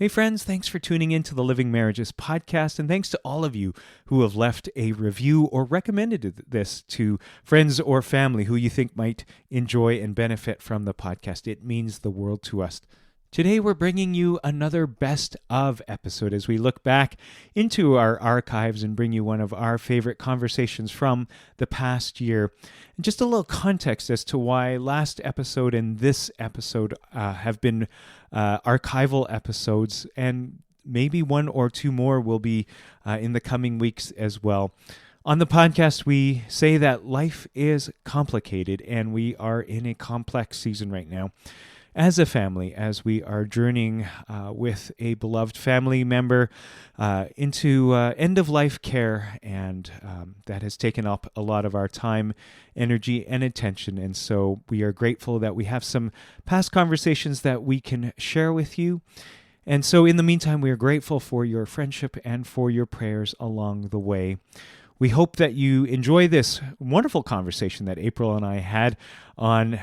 Hey friends, thanks for tuning in to the Living Marriages podcast, and thanks to all of you who have left a review or recommended this to friends or family who you think might enjoy and benefit from the podcast. It means the world to us. Today we're bringing you another best of episode as we look back into our archives and bring you one of our favorite conversations from the past year. And just a little context as to why last episode and this episode have been archival episodes, and maybe one or two more will be in the coming weeks as well. On the podcast, we say that life is complicated and we are in a complex season right now as a family, as we are journeying with a beloved family member into end-of-life care, and that has taken up a lot of our time, energy, and attention. And so we are grateful that we have some past conversations that we can share with you. And so in the meantime, we are grateful for your friendship and for your prayers along the way. We hope that you enjoy this wonderful conversation that April and I had on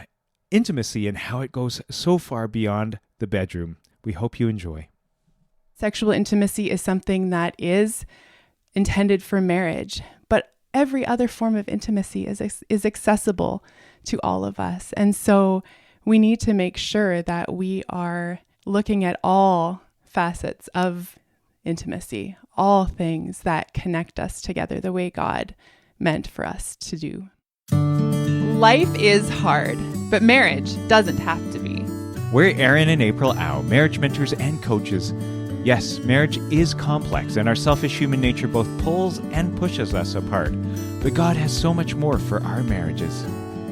intimacy and how it goes so far beyond the bedroom. We hope you enjoy. Sexual intimacy is something that is intended for marriage, but every other form of intimacy is accessible to all of us. And so we need to make sure that we are looking at all facets of intimacy, all things that connect us together the way God meant for us to do. Life is hard, but marriage doesn't have to be. We're Aaron and April Au, marriage mentors and coaches. Yes, marriage is complex, and our selfish human nature both pulls and pushes us apart. But God has so much more for our marriages.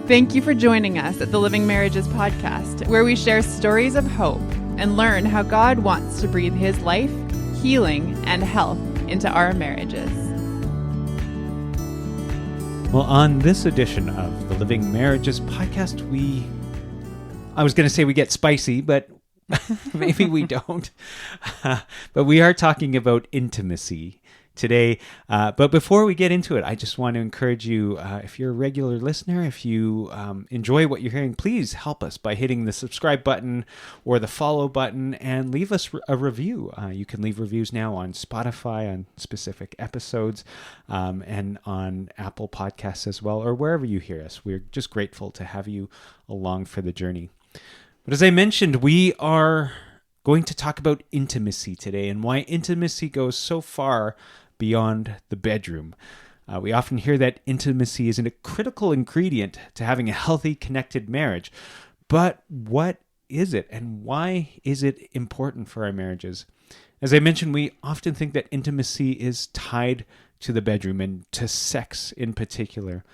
Thank you for joining us at the Living Marriages podcast, where we share stories of hope and learn how God wants to breathe His life, healing, and health into our marriages. Well, on this edition of the Living Marriages podcast, I was going to say we get spicy, but maybe we don't. But we are talking about intimacy today. But before we get into it, I just want to encourage you, if you're a regular listener, if you enjoy what you're hearing, please help us by hitting the subscribe button or the follow button and leave us a review. You can leave reviews now on Spotify on specific episodes and on Apple Podcasts as well, or wherever you hear us. We're just grateful to have you along for the journey. But as I mentioned, we are going to talk about intimacy today and why intimacy goes so far beyond the bedroom. We often hear that intimacy is a critical ingredient to having a healthy, connected marriage. But what is it, and why is it important for our marriages? As I mentioned, we often think that intimacy is tied to the bedroom and to sex in particular.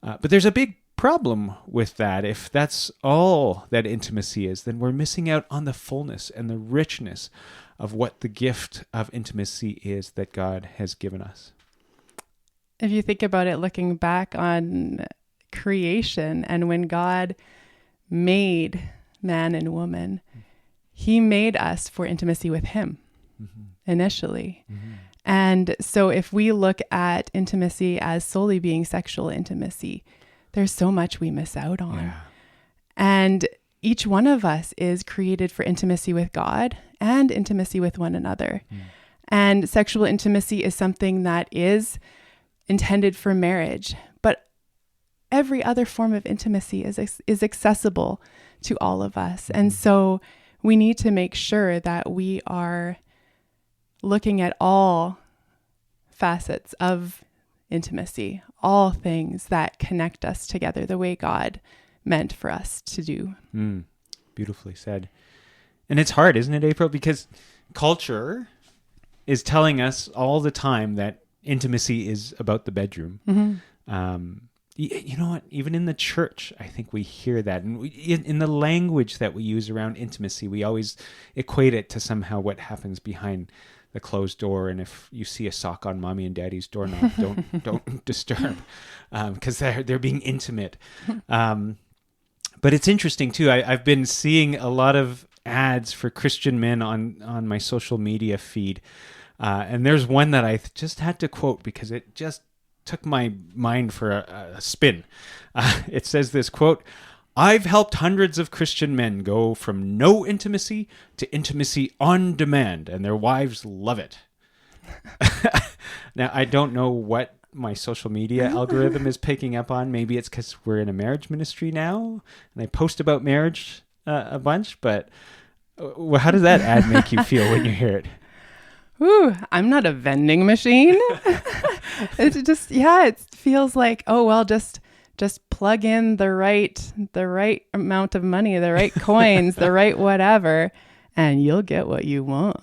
But there's a big problem with that. If that's all that intimacy is, then we're missing out on the fullness and the richness of what the gift of intimacy is that God has given us. If you think about it, looking back on creation and when God made man and woman, He made us for intimacy with Him initially. And so if we look at intimacy as solely being sexual intimacy, there's so much we miss out on. Yeah. And each one of us is created for intimacy with God and intimacy with one another. And sexual intimacy is something that is intended for marriage, but every other form of intimacy is accessible to all of us. And so we need to make sure that we are looking at all facets of intimacy, all things that connect us together the way God meant for us to do. Beautifully said. And it's hard, isn't it, April? Because culture is telling us all the time that intimacy is about the bedroom. You know what? Even in the church, I think we hear that. And in the language that we use around intimacy, we always equate it to somehow what happens behind the closed door, and if you see a sock on mommy and daddy's doorknob, don't disturb, because they're being intimate. But it's interesting too. I've been seeing a lot of ads for Christian men on my social media feed, and there's one that I just had to quote because it just took my mind for a spin. It says this quote: I've helped hundreds of Christian men go from no intimacy to intimacy on demand, and their wives love it. Now, I don't know what my social media algorithm is picking up on. Maybe it's because we're in a marriage ministry now, and I post about marriage a bunch, but how does that ad make you feel when you hear it? Ooh, I'm not a vending machine. It's just, it feels like, oh, well, just plug in the right amount of money, the right coins, the right whatever, and you'll get what you want.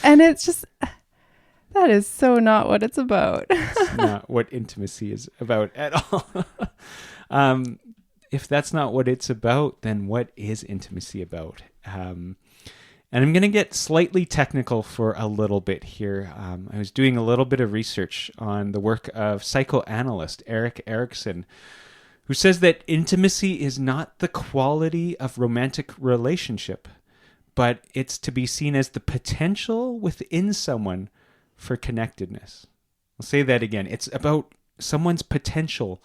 And it's just, that is so not what it's about. It's not what intimacy is about at all. If that's not what it's about, then what is intimacy about? And I'm going to get slightly technical for a little bit here. I was doing a little bit of research on the work of psychoanalyst Eric Erickson, who says that intimacy is not the quality of romantic relationship, but it's to be seen as the potential within someone for connectedness. I'll say that again. It's about someone's potential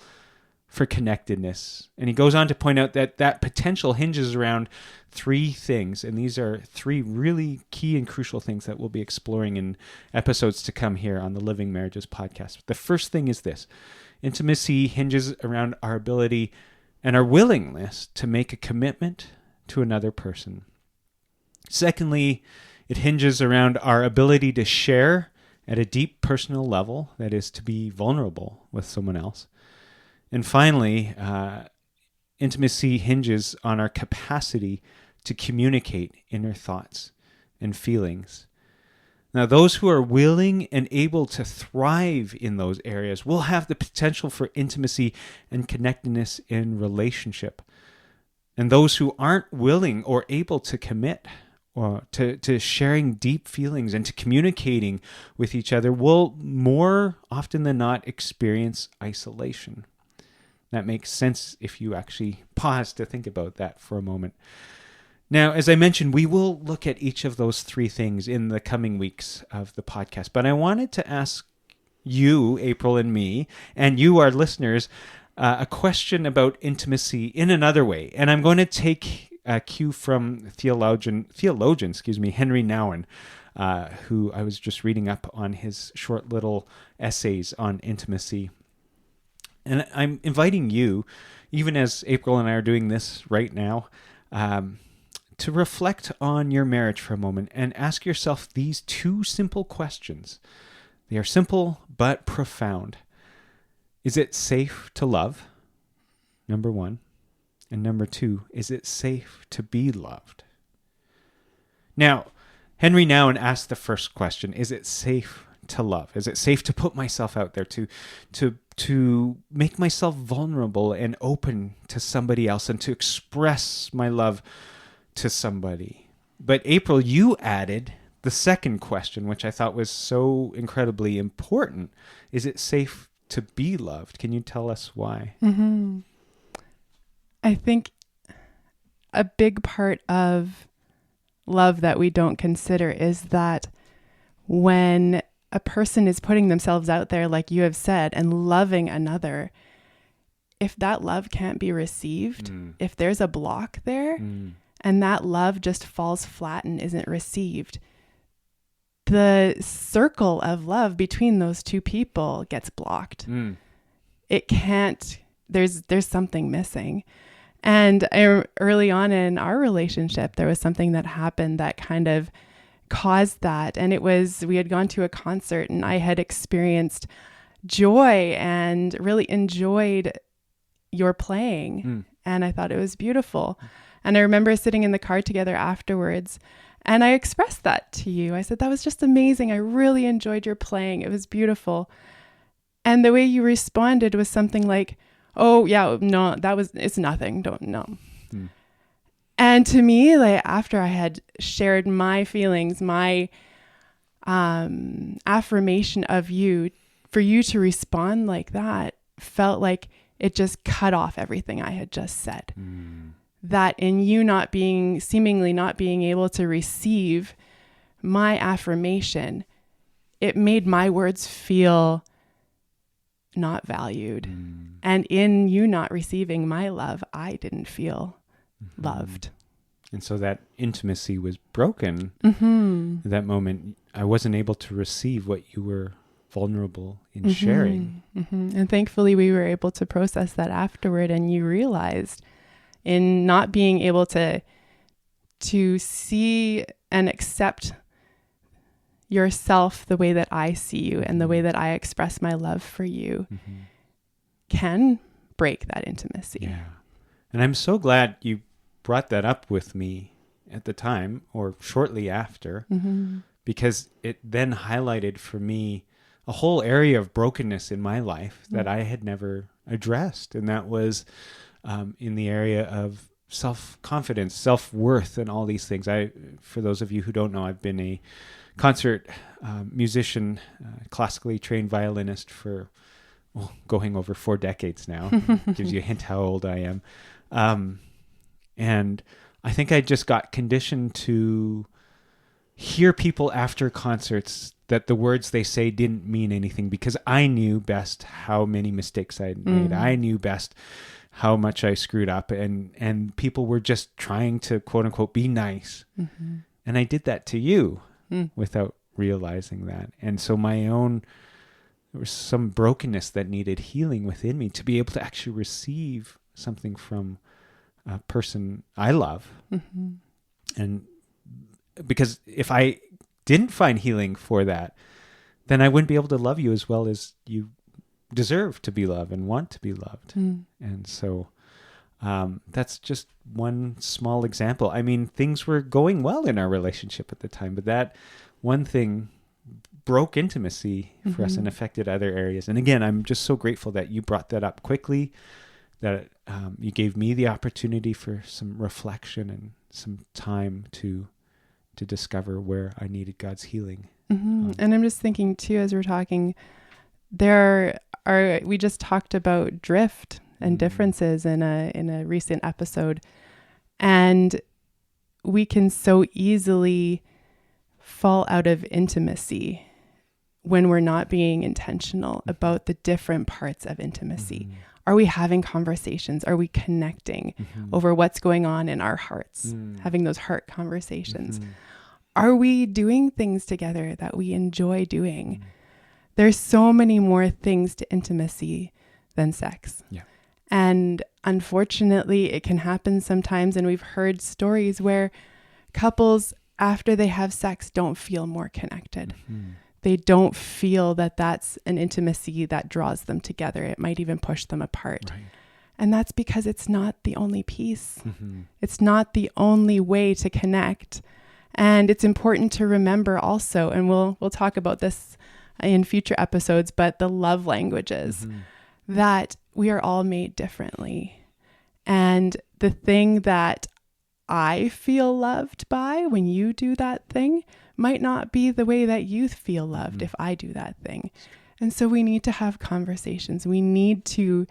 for connectedness. And he goes on to point out that that potential hinges around three things. And these are three really key and crucial things that we'll be exploring in episodes to come here on the Living Marriages podcast. The first thing is this: intimacy hinges around our ability and our willingness to make a commitment to another person. Secondly, it hinges around our ability to share at a deep personal level, that is, to be vulnerable with someone else. And finally, intimacy hinges on our capacity to communicate inner thoughts and feelings. Now, those who are willing and able to thrive in those areas will have the potential for intimacy and connectedness in relationship. And those who aren't willing or able to commit or to sharing deep feelings and to communicating with each other will more often than not experience isolation. That makes sense if you actually pause to think about that for a moment. Now, as I mentioned, we will look at each of those three things in the coming weeks of the podcast. But I wanted to ask you, April, and me, and you, our listeners, a question about intimacy in another way. And I'm going to take a cue from theologian, Henry Nouwen, who I was just reading up on his short little essays on intimacy. And I'm inviting you, even as April and I are doing this right now, to reflect on your marriage for a moment and ask yourself these two simple questions. They are simple but profound. Is it safe to love? Number one. And number two, is it safe to be loved? Now, Henry Nouwen asked the first question: is it safe to love? Is it safe to put myself out there, to make myself vulnerable and open to somebody else and to express my love to somebody? But April, you added the second question, which I thought was so incredibly important. Is it safe to be loved? Can you tell us why? Mm-hmm. I think a big part of love that we don't consider is that when a person is putting themselves out there, like you have said, and loving another, if that love can't be received, if there's a block there, and that love just falls flat and isn't received, the circle of love between those two people gets blocked. It can't, there's something missing. And early on in our relationship, there was something that happened that kind of caused that. And it was, we had gone to a concert and I had experienced joy and really enjoyed your playing. And I thought it was beautiful. And I remember sitting in the car together afterwards and I expressed that to you. I said, that was just amazing. I really enjoyed your playing. It was beautiful. And the way you responded was something like, oh yeah, no, it's nothing. Don't know. And to me, like after I had shared my feelings, my affirmation of you, for you to respond like that felt like it just cut off everything I had just said. That in you seemingly not being able to receive my affirmation, it made my words feel not valued. And in you not receiving my love, I didn't feel loved. And so that intimacy was broken. At that moment, I wasn't able to receive what you were vulnerable in sharing. And thankfully, we were able to process that afterward. And you realized in not being able to see and accept yourself the way that I see you and the way that I express my love for you can break that intimacy. Yeah. And I'm so glad you brought that up with me at the time or shortly after, because it then highlighted for me a whole area of brokenness in my life that I had never addressed. And that was in the area of self-confidence, self-worth, and all these things. For those of you who don't know, I've been a concert musician, classically trained violinist for going over 4 decades now. Gives you a hint how old I am. And I think I just got conditioned to hear people after concerts that the words they say didn't mean anything because I knew best how many mistakes I'd made. I knew best how much I screwed up, and people were just trying to quote unquote be nice. And I did that to you without realizing that. And so there was some brokenness that needed healing within me to be able to actually receive something from a person I love. And because if I didn't find healing for that, then I wouldn't be able to love you as well as you deserve to be loved and want to be loved. And so that's just one small example. I mean, things were going well in our relationship at the time, but that one thing broke intimacy for us and affected other areas. And again, I'm just so grateful that you brought that up quickly, that you gave me the opportunity for some reflection and some time to discover where I needed God's healing. And I'm just thinking too, as we're talking, we just talked about drift and differences in a recent episode, and we can so easily fall out of intimacy when we're not being intentional about the different parts of intimacy. Are we having conversations? Are we connecting over what's going on in our hearts? Having those heart conversations. Are we doing things together that we enjoy doing? There's so many more things to intimacy than sex. Yeah. And unfortunately, it can happen sometimes. And we've heard stories where couples, after they have sex, don't feel more connected. They don't feel that that's an intimacy that draws them together. It might even push them apart. Right. And that's because it's not the only piece. It's not the only way to connect. And it's important to remember also, and we'll talk about this in future episodes, but the love languages, that we are all made differently. And the thing that I feel loved by when you do that thing might not be the way that you feel loved if I do that thing. And so we need to have conversations. We need to,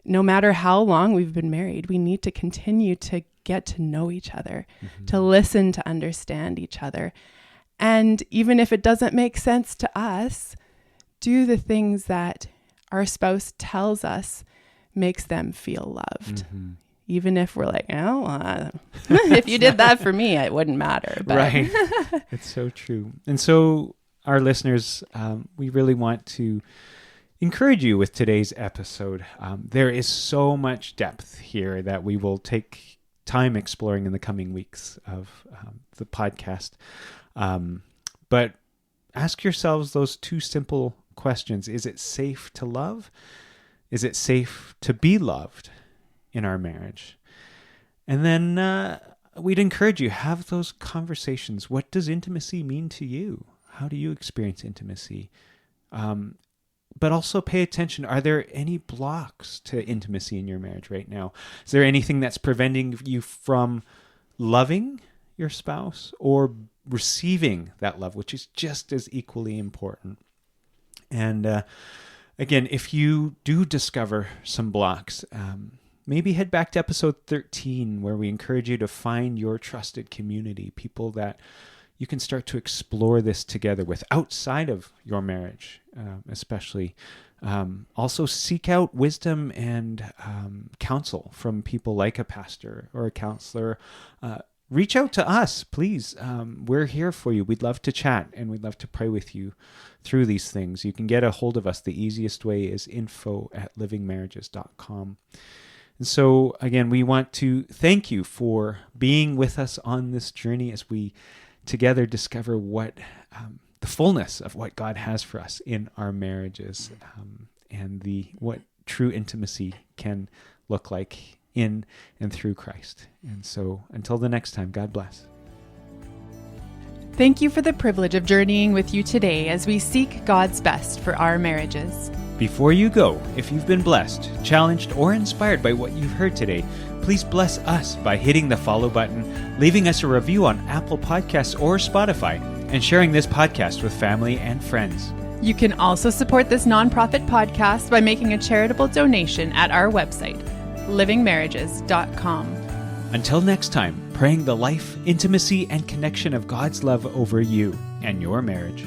no matter how long we've been married, we need to continue to get to know each other, to listen, to understand each other. And even if it doesn't make sense to us, do the things that our spouse tells us makes them feel loved. Even if we're like, if you did that for me, it wouldn't matter. But. Right. It's so true. And so our listeners, we really want to encourage you with today's episode. There is so much depth here that we will take time exploring in the coming weeks of the podcast. But ask yourselves those 2 simple questions. Is it safe to love? Is it safe to be loved in our marriage? And then we'd encourage you, have those conversations. What does intimacy mean to you? How do you experience intimacy? But also pay attention. Are there any blocks to intimacy in your marriage right now? Is there anything that's preventing you from loving your spouse or receiving that love, which is just as equally important? And again, if you do discover some blocks, maybe head back to episode 13, where we encourage you to find your trusted community, people that you can start to explore this together with outside of your marriage, especially Also seek out wisdom and counsel from people like a pastor or a counselor. Reach out to us, please. We're here for you. We'd love to chat and we'd love to pray with you through these things. You can get a hold of us. The easiest way is info@livingmarriages.com. And so, again, we want to thank you for being with us on this journey as we together discover what the fullness of what God has for us in our marriages, and what true intimacy can look like in and through Christ. And so until the next time, God bless. Thank you for the privilege of journeying with you today as we seek God's best for our marriages. Before you go, if you've been blessed, challenged, or inspired by what you've heard today, please bless us by hitting the follow button, leaving us a review on Apple Podcasts or Spotify, and sharing this podcast with family and friends. You can also support this nonprofit podcast by making a charitable donation at our website, livingmarriages.com. Until next time, praying the life, intimacy, and connection of God's love over you and your marriage.